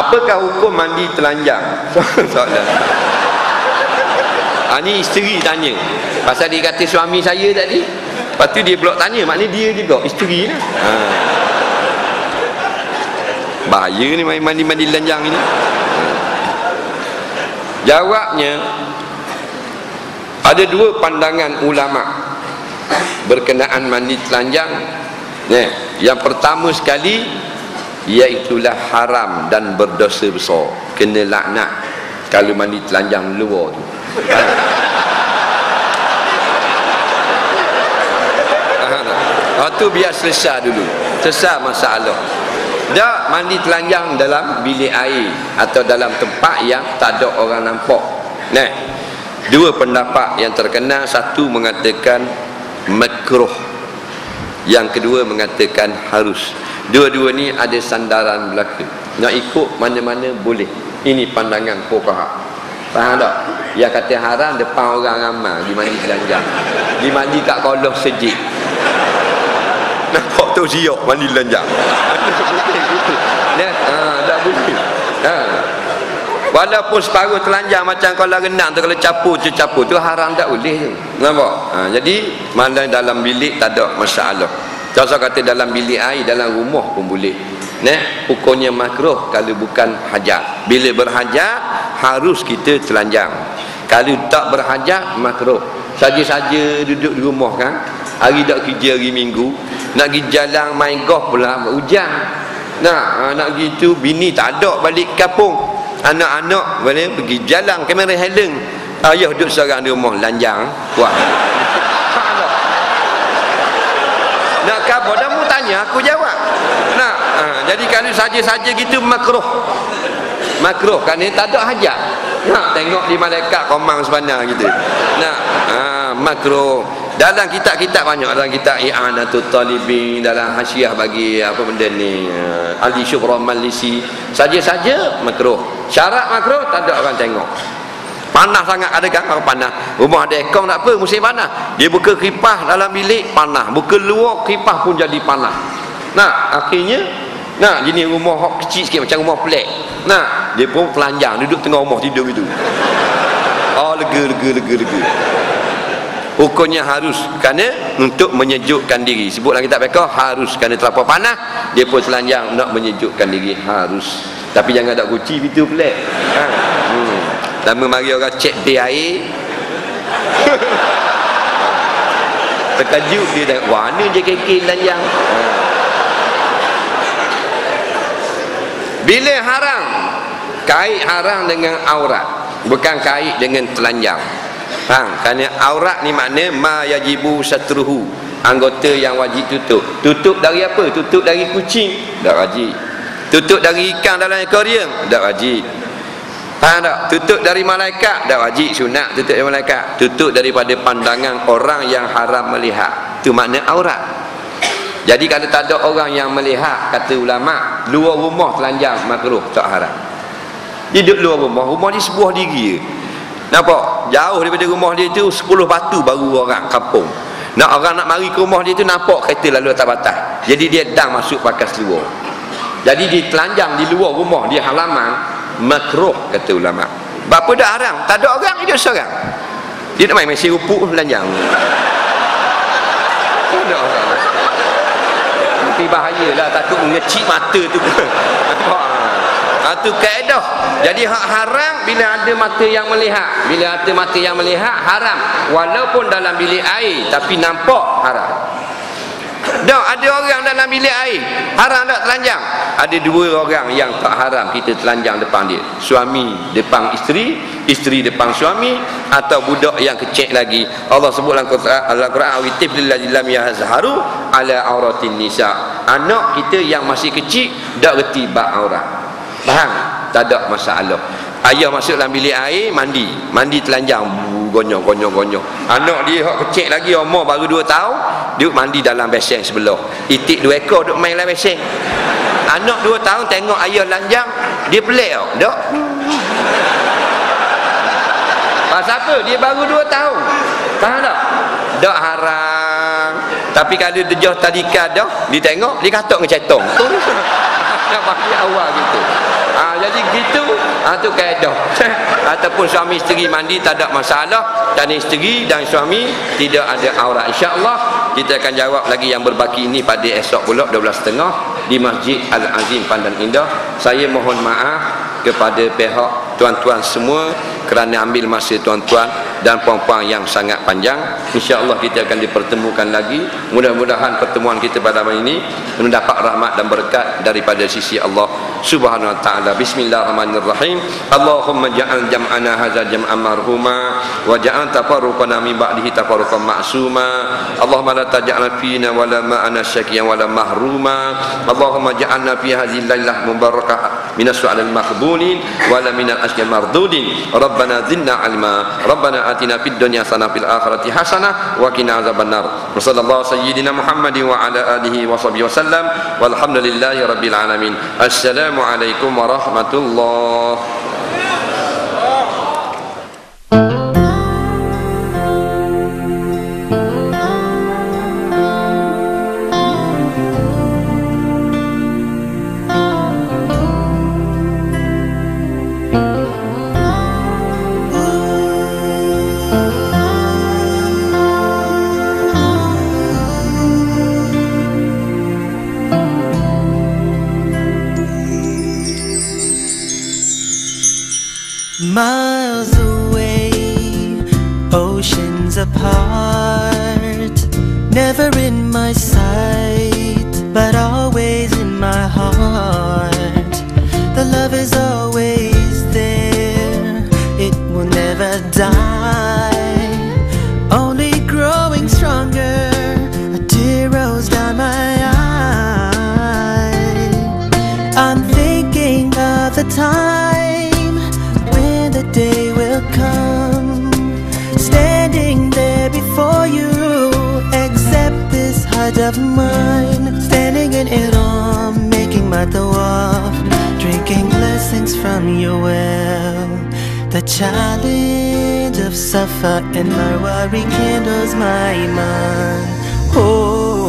Apakah hukum mandi telanjang? Soalan. Ni isteri tanya. Pasal dia kata suami saya tadi. Lepas tu dia pula tanya, maknanya dia juga isteri lah. Bahaya ni main mandi-mandi telanjang ini. Jawabnya, ada dua pandangan ulama berkenaan mandi telanjang. Yang pertama sekali, iaitulah haram dan berdosa besar, kena laknat kalau mandi telanjang luar tu. Tu biar selesai dulu, selesai masalah. Tak mandi telanjang dalam bilik air atau dalam tempat yang tak ada orang nampak. Dua pendapat yang terkenal, satu mengatakan makruh, yang kedua mengatakan harus. Dua-dua ni ada sandaran belaka. Nak ikut mana-mana boleh. Ini pandangan fuqaha. Faham tak? Yang kata haram depan orang ramai di mandi telanjang. Di mandi kat kolah sejik. Nampak tu siok mandi telanjang. Tak boleh. Walaupun separuh telanjang macam kolam renang tu, kalau capur tu haram tak boleh tu. Nampak? Jadi mana dalam bilik tak ada masalah. Contoh kata dalam bilik air, dalam rumah pun boleh. Hukumnya makruh kalau bukan hajat. Bila berhajat harus kita telanjang. Kalau tak berhajat makruh. Saja-saja duduk di rumah kan, hari tak kerja, hari Minggu, nak pergi jalan main golf pula hujan. Nak gitu, bini tak ada balik kampung, anak-anak boleh pergi jalan kamera Helen, ayah duduk seorang di rumah lanjang kuat. Nak khabar dah mu tanya, aku jawab. Jadi kalau saja-saja gitu makruh. Makruh kerana tak ada hajat. Tengok di malaikat komang sebenar gitu. Makruh. Dalam kitab-kitab banyak, dalam kitab I'anatul Talibin, dalam hasyiah bagi apa benda ni, Ali Syuhra Malisi, saja-saja makruh. Syarat makruh tak ada orang tengok. Panas sangat ada kan, orang panas. Rumah ada aircon tak apa, musim panas. Dia buka kipas dalam bilik panas, buka luar kipas pun jadi panas. Akhirnya jenis rumah hok kecil sikit macam rumah pelik. Dia pun telanjang duduk tengah rumah tidur gitu. Lega. Hukumnya harus, kerana untuk menyejukkan diri. Sebutlah kitab fiqh harus, kerana terlalu panas dia pun telanjang nak menyejukkan diri, harus. Tapi jangan ada kunci pintu pelik. Lama mari orang cek di air. Terkejut dia tengok, mana je kekil telanjang. Bila haram, kait haram dengan aurat, bukan kait dengan telanjang. Kerana aurat ni makna ma yajibu satruhu, anggota yang wajib tutup. Tutup dari apa? Tutup dari kucing, tak wajib. Tutup dari ikan dalam akuarium, tak wajib. Faham tak? Tutup dari malaikat, tak wajib. Sunat tutup dari malaikat. Tutup daripada pandangan orang yang haram melihat. Itu makna aurat. Jadi kalau tak ada orang yang melihat, kata ulama, luar rumah telanjang makruh, tak haram. Dia duduk luar rumah, rumah dia sebuah diri je. Nampak? Jauh daripada rumah dia tu 10 batu baru orang kampung. Orang nak mari ke rumah dia tu nampak kereta lalu atas batas. Jadi dia dah masuk pakas luar. Jadi dia telanjang di luar rumah dia, halaman makruh kata ulama. Bapa dah haram, tak ada orang, hidup seorang. Dia nak main sirupuk telanjang. Tak ada orang. Nanti bahayalah, takut mengecik mata tu. Itu kaedah. Jadi hak haram bila ada mata yang melihat. Bila ada mata yang melihat haram, walaupun dalam bilik air tapi nampak haram. Dah ada orang dalam bilik air haram tak telanjang? Ada dua orang yang tak haram kita telanjang depan dia. Suami depan isteri, isteri depan suami, atau budak yang kecil lagi. Allah sebut dalam Al-Quran, "Witiflil lam yazharu ala auratin nisa." Anak kita yang masih kecil tak reti bab aurat. Faham? Tak ada masalah. Ayah masuk dalam bilik air, mandi telanjang, gonyong. Anak dia hak kecil lagi, umur baru 2 tahun, duduk mandi dalam besen sebelah. Itik 2 ekor duduk main dalam besen. Anak 2 tahun tengok ayah telanjang, dia pelik tau. Tak? Pasal apa? Dia baru 2 tahun. Faham tak? Tak haram. Tapi kalau dia tadika dah, dia tengok, dia katok ngecetong. Nak bagi awal gitu. Jadi gitu, tu kaedah. Ataupun suami isteri mandi tak ada masalah, dan isteri dan suami tidak ada aurat. InsyaAllah kita akan jawab lagi yang berbaki ini pada esok pula 12.30 di Masjid Al-Azim Pandan Indah. Saya mohon maaf kepada pihak tuan-tuan semua kerana ambil masa tuan-tuan dan puan-puan yang sangat panjang. InsyaAllah kita akan dipertemukan lagi. Mudah-mudahan pertemuan kita pada malam ini mendapat rahmat dan berkat daripada sisi Allah Subhanahu wa ta'ala. Bismillahirrahmanirrahim. Allahumma ja'al jam'ana hadza jam'an marhuma wa ja'al tafarruqana min ba'dihi tafarruqan ma'suma. Allahumma la taj'al fina wa la ma'ana syaqiyan wa la mahruma. Allahumma ja'alna fi hadhihi lailah mubarakah minas su'alil maqbulin wa la minal asqal mardudin. Rabbana zidna ilma. Rabbana atina fid dunya hasanah fil akhirati hasanah wa qina azabannar. Sallallahu sayyidina Muhammadin wa ala alihi wa sahbihi wasallam. Walhamdulillahi rabbil alamin. Assalamualaikum warahmatullahi. Miles away, oceans apart, never in my sight, but always in my heart. The love is always there, it will never die, only growing stronger. A tear rolls down my eye. I'm thinking of the time the day will come, standing there before you, accept this heart of mine, standing in Iran, making my tawaf, drinking blessings from your well. The challenge of Safa and Marwa rekindles my iman. Oh,